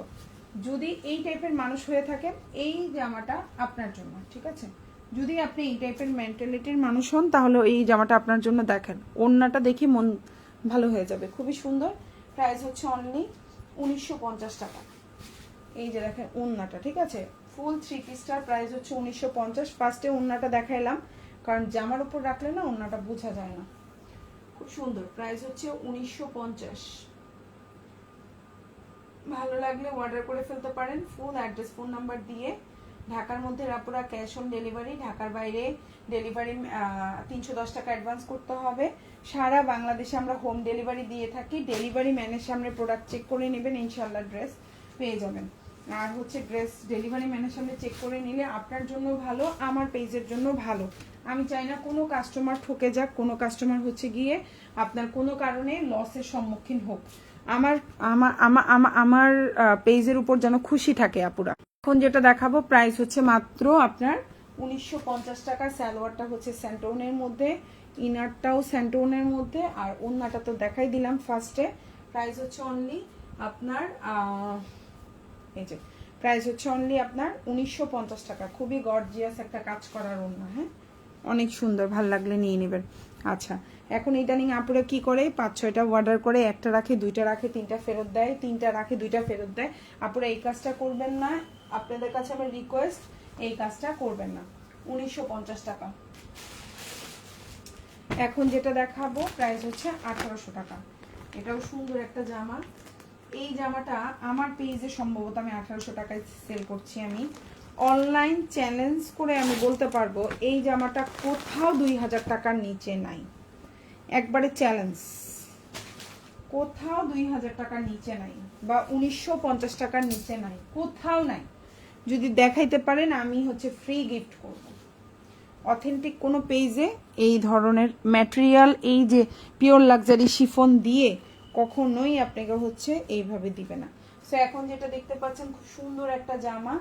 যদি এই টাইপের মানুষ হয়ে থাকেন এই জামাটা আপনার জন্য, ঠিক আছে। যদি আপনি এই টাইপের মেন্টালিটির মানুষ হন তাহলে এই জামাটা আপনার জন্য। দেখেন ওড়নাটা দেখি মন ভালো হয়ে যাবে, খুবই সুন্দর। প্রাইস হচ্ছে অনলি 1950 টাকা। এই যে দেখেন ওড়নাটা, ঠিক আছে, ফুল 3 পিসটার প্রাইস হচ্ছে 1950। ফার্স্টে ওড়নাটা দেখাইলাম, কারণ জামার উপর রাখলে না ওড়নাটা বোঝা যায় না। খুব সুন্দর। প্রাইস হচ্ছে 1950। ভালো লাগলে অর্ডার করে ফেলতে পারেন। ফুল অ্যাড্রেস ফোন নাম্বার দিয়ে। ঢাকার মধ্যে রাপুরা ক্যাশ অন ডেলিভারি, ঢাকার বাইরে ডেলিভারি 310 টাকা অ্যাডভান্স করতে হবে। সারা বাংলাদেশে আমরা হোম ডেলিভারি দিয়ে থাকি। ডেলিভারি ম্যানের সামনে প্রোডাক্ট চেক করে নেবেন, ইনশাল্লাহ ড্রেস পেয়ে যাবেন। আর হচ্ছে ড্রেস ডেলিভারি ম্যানের সামনে চেক করে নিলে আপনার জন্য ভালো, আমার পেজের জন্য ভালো। আমি চাই না কোনো কাস্টমার ঠকে যাক, কোনো কাস্টমার হচ্ছে গিয়ে আপনার কোনো কারণে লসের সম্মুখীন হোক। আমার আমার আমার আমার পেজের উপর যেন খুশি থাকে আপুরা। এখন যেটা দেখাবো প্রাইস হচ্ছে মাত্র আপনার 1950 টাকা। সালোয়ারটা হচ্ছে স্যান্টোনের মধ্যে, ইনারটাও স্যান্টোনের মধ্যে, আর ওড়নাটা তো দেখাই দিলাম ফার্স্টে। প্রাইস হচ্ছে অনলি আপনার এই যে প্রাইস হচ্ছে অনলি আপনার 1950 টাকা। খুবই গর্জিয়াস একটা কাজ করার ওড়না, হ্যাঁ অনেক সুন্দর, ভাল লাগলে নিয়ে নেবেন। আচ্ছা, এখন ইদানিং আপুরা কি করে 5-6টা অর্ডার করে, একটা রাখে, 2টা রাখে, 3টা ফেরত দেয়, 3টা রাখে, 2টা ফেরত দেয়। আপুরা এই কাজটা করবেন না, আপনাদের কাছে আমার রিকোয়েস্ট, এই কাজটা করবেন না। 1950 টাকা। এখন যেটা দেখাবো প্রাইস হচ্ছে 1800 টাকা। এটাও সুন্দর একটা জামা। এই জামাটা আমার পেজে সম্ভবত আমি 1800 টাকায় সেল করছি। আমি অনলাইন চ্যালেঞ্জ করে আমি বলতে পারবো এই জামাটা কোথাও 2000 টাকার নিচে নাই। একবারে চ্যালেঞ্জ, কোথাও 2000 টাকার নিচে নাই, বা 1950 টাকার নিচে নাই, কোথাও নাই। যদি দেখাইতে পারেন আমি হচ্ছে ফ্রি গিফট করব। অথেন্টিক কোনো পেজে এই ধরনের ম্যাটেরিয়াল, এই যে পিওর লাক্সারি শিফন দিয়ে কখনোই আপনাকে হচ্ছে এইভাবে দিবে না। সো এখন যেটা দেখতে পাচ্ছেন খুব সুন্দর একটা জামা,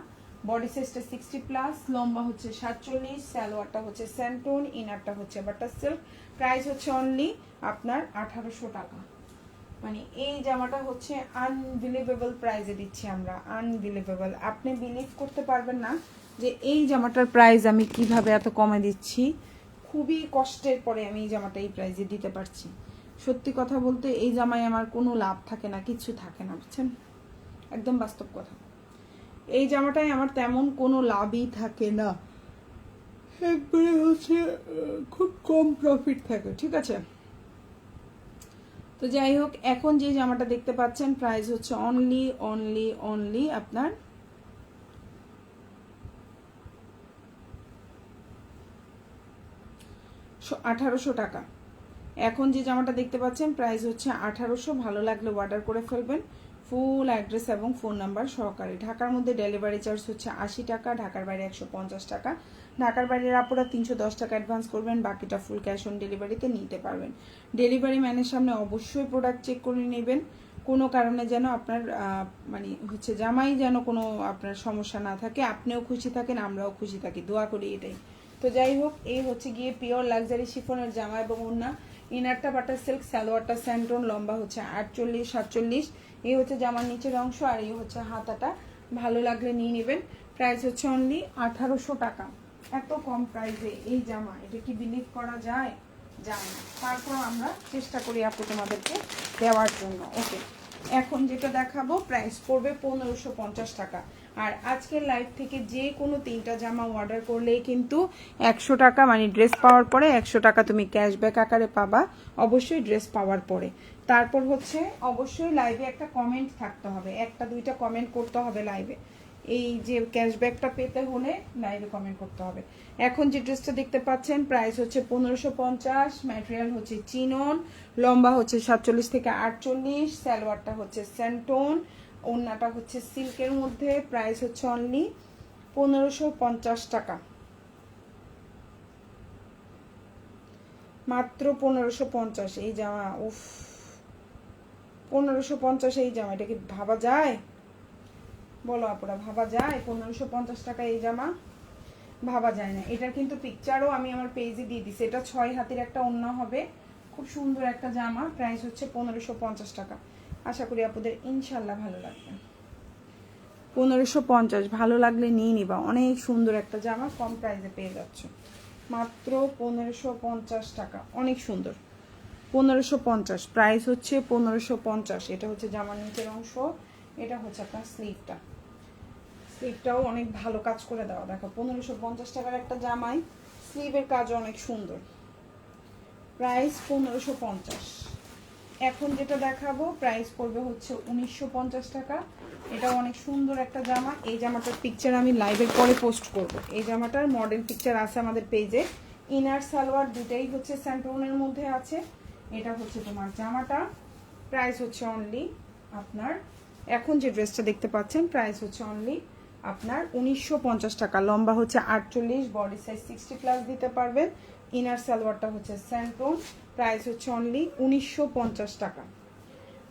বডি সাইজটা 60+, লম্বা হচ্ছে 47, সালোয়ারটা হচ্ছে স্যান্টোন, ইনারটা হচ্ছে বাটার সিল্ক। প্রাইস হচ্ছে অনলি আপনার 1800 টাকা। মানে এই জামাটা হচ্ছে আনবিলিভেবল প্রাইসে দিচ্ছি আমরা, আনবিলিভেবল। আপনি বিলিভ করতে পারবেন না যে এই জামাটার প্রাইস আমি কিভাবে এত কমে দিচ্ছি। খুবই কষ্টের পরে আমি এই জামাটা এই প্রাইসে দিতে পারছি। সত্যি কথা বলতে এই জামায় আমার কোনো লাভ থাকে না, কিছু থাকে না, বুঝছেন, একদম বাস্তব কথা। এই জামাটায় আমার তেমন কোনো লাভই থাকে না, একবারে হচ্ছে খুব কম প্রফিট থাকে, ঠিক আছে। তো যাই হোক, এখন যে জামাটা দেখতে পাচ্ছেন প্রাইস হচ্ছে অনলি আপনার 1800 টাকা। এখন যে জামাটা দেখতে পাচ্ছেন প্রাইস হচ্ছে 1800। ভালো লাগলে অর্ডার করে ফেলবেন, ফুল অ্যাড্রেস এবং ফোন নাম্বার সহকারে। ঢাকার মধ্যে ডেলিভারি চার্জ হচ্ছে 80 টাকা, ঢাকার বাইরে 150 টাকা। ঢাকার বাইরের আপুরা 310 টাকা অ্যাডভান্স করবেন, বাকিটা ফুল ক্যাশ অন ডেলিভারিতে নিতে পারবেন। ডেলিভারি ম্যানের সামনে অবশ্যই প্রোডাক্ট চেক করে নেবেন, কোনো কারণে যেন আপনার মানে হচ্ছে জামাই যেন কোনো আপনার সমস্যা না থাকে, আপনিও খুশি থাকেন আমরাও খুশি থাকি, দোয়া করি এটাই। তো যাই হোক, এই হচ্ছে গিয়ে পিওর লাক্সারি শিফনের জামা এবং ওড়না। ইনারটা বাটার সিল্ক, সালোয়ারটা স্যান্টোন, লম্বা হচ্ছে 48, 47। এই হচ্ছে জামার নিচের অংশ আর এই হচ্ছে হাতাটা। ভালো লাগলে নিয়ে নেবেন। প্রাইস হচ্ছে অনলি 1800 টাকা। এত কম প্রাইসে এই জামা, এটা কি বিলিভ করা যায়? যায় না। তারপর আমরা চেষ্টা করি আপু তোমাদেরকে দেওয়ার জন্য। ওকে, এখন যেটা দেখাবো প্রাইস পড়বে 1550 টাকা। আর আজকের লাইভ থেকে যে কোনো 3টা জামা অর্ডার করলেই কিন্তু 100 টাকা, মানে ড্রেস পাওয়ার পরে 100 টাকা তুমি ক্যাশব্যাক আকারে পাবা, অবশ্যই ড্রেস পাওয়ার পরে। তারপর হচ্ছে অবশ্যই লাইভে একটা কমেন্ট থাকতে হবে, 1টা 2টা কমেন্ট করতে হবে লাইভে। এই যে ক্যাশব্যাকটা পেতে হলে লাইভে কমেন্ট করতে হবে। এখন যে ড্রেসটা দেখতে পাচ্ছেন প্রাইস হচ্ছে 1550, ম্যাটেরিয়াল হচ্ছে চিনন, লম্বা হচ্ছে 47 থেকে 48, সালোয়ারটা হচ্ছে স্যান্টোন, ওড়নাটা হচ্ছে সিল্কের মধ্যে। প্রাইস হচ্ছে অনলি 1550 টাকা, মাত্র 1550 এই জামা। উফ, 1550 এই জামা, এটা কি ভাবা যায়? বলো আপুরা, ভাবা যায় 1550 টাকা এই জামা? ভাবা যায় না। এটার কিন্তু পিকচারও আমি আমার পেজে দিয়ে দিছি। এটা 6 হাতের একটা ওড়না হবে, খুব সুন্দর একটা জামা। প্রাইস হচ্ছে 1550 টাকা। আশা করি আপুদের ইনশাল্লাহ ভালো লাগবে। 1550, ভালো লাগলে নিয়ে নিবা। অনেক সুন্দর একটা জামা, কম প্রাইসে পেয়ে যাচ্ছ, মাত্র 1550 টাকা। অনেক সুন্দর, 1550 প্রাইস হচ্ছে 1550। এটা হচ্ছে জামার নিচের অংশ, এটা হচ্ছে আপনার স্লিভটা। স্লিভটাও অনেক ভালো কাজ করে দেওয়া, দেখো 1550 টাকার একটা জামাই, স্লিভের কাজও অনেক সুন্দর। প্রাইস 1550। এখন যেটা দেখাবো প্রাইস পড়বে হচ্ছে 1950 টাকা। এটা অনেক সুন্দর একটা জামা। এই জামাটার পিকচার আমি লাইভের পরে পোস্ট করব। এই জামাটার মডেল পিকচার আছে আমাদের পেজে। ইনার সালোয়ার দুটাই হচ্ছে স্যান্টোনের মধ্যে আছে। এটা হচ্ছে তোমার জামাটা। প্রাইস হচ্ছে অনলি আপনার, এখন যে ড্রেসটা দেখতে পাচ্ছেন প্রাইস হচ্ছে অনলি আপনার 1950 টাকা। লম্বা হচ্ছে 48, বডি সাইজ 60+ দিতে পারবেন। ইনার সালোয়ারটা হচ্ছে স্যান্টোন। প্রাইস হচ্ছে অনলি 1950 টাকা।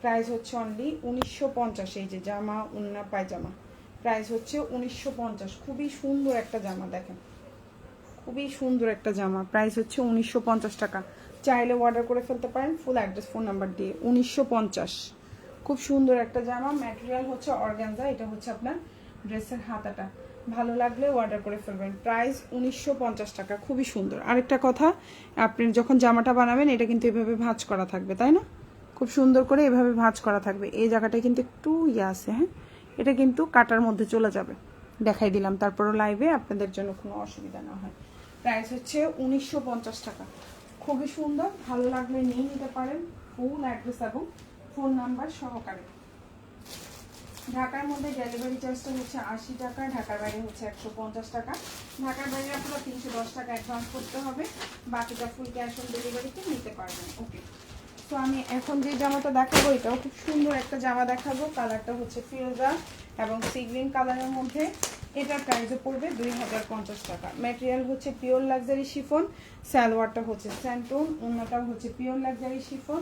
প্রাইস হচ্ছে অনলি 1950। এই যে জামা, ওড়না, পায়জামা, প্রাইস হচ্ছে 1950। খুবই সুন্দর একটা জামা, দেখেন খুবই সুন্দর একটা জামা। প্রাইস হচ্ছে 1950 টাকা। চাইলে অর্ডার করে ফেলতে পারেন ফুল অ্যাড্রেস ফোন নাম্বার দিয়ে। 1950, খুব সুন্দর একটা জামা। ম্যাটেরিয়াল হচ্ছে অর্গানজা। এটা হচ্ছে আপনার ড্রেসের হাতাটা। ভালো লাগলে অর্ডার করে ফেলবেন। প্রাইস 1950 টাকা, খুবই সুন্দর। আরেকটা কথা, আপনি যখন জামাটা বানাবেন এটা কিন্তু এভাবে ভাঁজ করা থাকবে, তাই না? খুব সুন্দর করে এভাবে ভাঁজ করা থাকবে। এই জায়গাটায় কিন্তু একটু আছে, হ্যাঁ, এটা কিন্তু কাটার মধ্যে চলে যাবে। দেখাই দিলাম, তারপরও লাইভে আপনাদের জন্য কোনো অসুবিধা না হয়। প্রাইস হচ্ছে 1950 টাকা, খুবই সুন্দর। ভালো লাগলে নিয়ে নিতে পারেন ফুল অ্যাড্রেস এবং ফোন নাম্বার সহকারে। ঢাকার মধ্যে ডেলিভারি চার্জটা হচ্ছে 80 টাকা, ঢাকার বাইরে হচ্ছে 150 টাকা। ঢাকার বাইরে আপনারা 310 টাকা অ্যাডভান্স করতে হবে, বাকিটা ফুল ক্যাশ অন ডেলিভারিতে নিতে পারবেন। ওকে, তো আমি এখন যে জামাটা দেখাবো এটাও খুব সুন্দর একটা জামা দেখাবো। কালারটা হচ্ছে ফিরোজা এবং সি গ্রিন কালারের মধ্যে। এটার প্রাইসও পড়বে 2050 টাকা। ম্যাটেরিয়াল হচ্ছে পিওর লাক্সারি শিফন, সালোয়ারটা হচ্ছে স্যান্টন, অন্যটাও হচ্ছে পিওর লাক্সারি শিফন।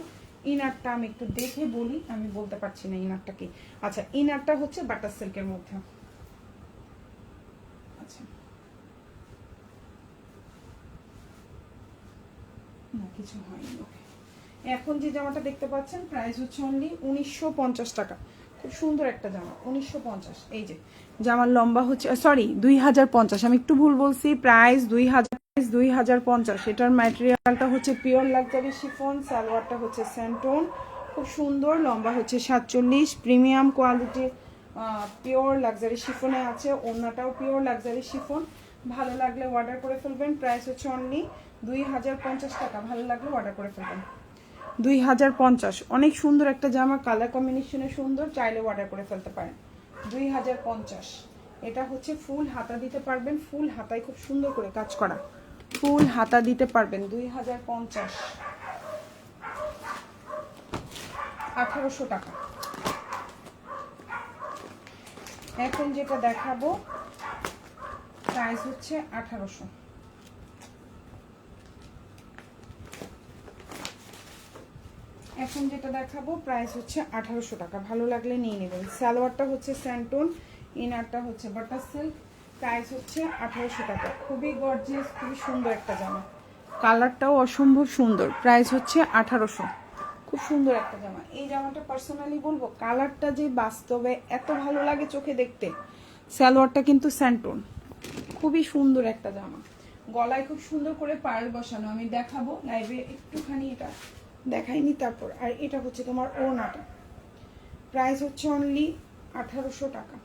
ইনারটা আমি একটু দেখে বলি, আমি বলতে পারছি না ইনারটা কি। আচ্ছা, ইনারটা হচ্ছে বাটার সিল্কের মধ্যে। আচ্ছা, না কিছু হয়নি। ওকে, এখন যে জামাটা দেখতে পাচ্ছেন প্রাইস হচ্ছে অনলি 1950 টাকা। খুব সুন্দর একটা জামা, 1950। এই যে জামার লম্বা হচ্ছে, সরি 2050, আমি একটু ভুল বলছি। প্রাইস 2050। এটার ম্যাটেরিয়ালটা হচ্ছে পিওর লাক্সারি শিফন, সালোয়ারটা হচ্ছে স্যান্টন, খুব সুন্দর। লম্বা হচ্ছে 47, প্রিমিয়াম কোয়ালিটির পিওর লাক্সারি শিফনে আছে। ওড়নাটাও পিওর লাক্সারি শিফন। ভালো লাগলে অর্ডার করে ফেলবেন। প্রাইস হচ্ছে অনলি 2050 টাকা। ভালো লাগলে অর্ডার করে ফেলবেন। 2050, অনেক সুন্দর একটা জামা, কালার কম্বিনেশনে সুন্দর, চাইলে অর্ডার করে ফেলতে পারেন। 2050। এটা হচ্ছে ফুল হাতা দিতে পারবেন, ফুল হাতায় খুব সুন্দর করে কাজ করা, ফুল হাতা দিতে পারবেন। 2050, 1800 টাকা। এখন যেটা দেখাবো প্রাইস হচ্ছে 1800। এখন যেটা দেখাবো প্রাইস হচ্ছে 1800 টাকা। ভালো লাগলে নিয়ে নেবেন। সালোয়ারটা হচ্ছে স্যান্টন, ইনারটা হচ্ছে বাটার সিল্ক। প্রাইস হচ্ছে 1800 টাকা। খুবই গর্জিয়াস, খুবই সুন্দর একটা জামা, কালারটাও অসম্ভব সুন্দর। প্রাইস হচ্ছে 1800। খুব সুন্দর একটা জামা। এই জামাটা পার্সোনালি বলবো কালারটা যে বাস্তবে এত ভালো লাগে চোখে দেখতে। সালোয়ারটা কিন্তু স্যান্টন, খুবই সুন্দর একটা জামা। গলায় খুব সুন্দর করে পার্ল বসানো, আমি দেখাবো লাইভে একটুখানি, এটা দেখাইনি। তারপর আর এটা হচ্ছে তোমার ওড়নাটা। প্রাইস হচ্ছে অনলি 1800 টাকা।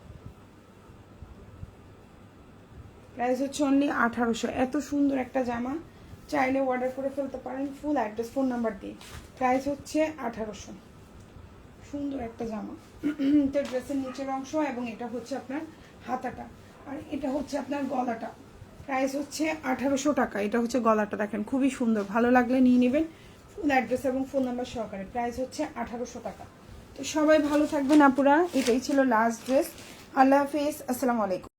প্রাইস হচ্ছে অনলি 1800। এত সুন্দর একটা জামা, চাইলে অর্ডার করে ফেলতে পারেন ফুল অ্যাড্রেস ফোন নাম্বার দিয়ে। প্রাইস হচ্ছে 1800। সুন্দর একটা জামা। এটা ড্রেসের নিচের অংশ এবং এটা হচ্ছে আপনার হাতাটা, আর এটা হচ্ছে আপনার গলাটা। প্রাইস হচ্ছে 1800 টাকা। এটা হচ্ছে গলাটা, দেখেন খুবই সুন্দর। ভালো লাগলে নিয়ে নেবেন ফুল অ্যাড্রেস এবং ফোন নাম্বার সহকারে। প্রাইস হচ্ছে 1800 টাকা। তো সবাই ভালো থাকবেন আপুরা। এটাই ছিল লাস্ট ড্রেস। আল্লাহ হাফেজ, আসসালামু আলাইকুম।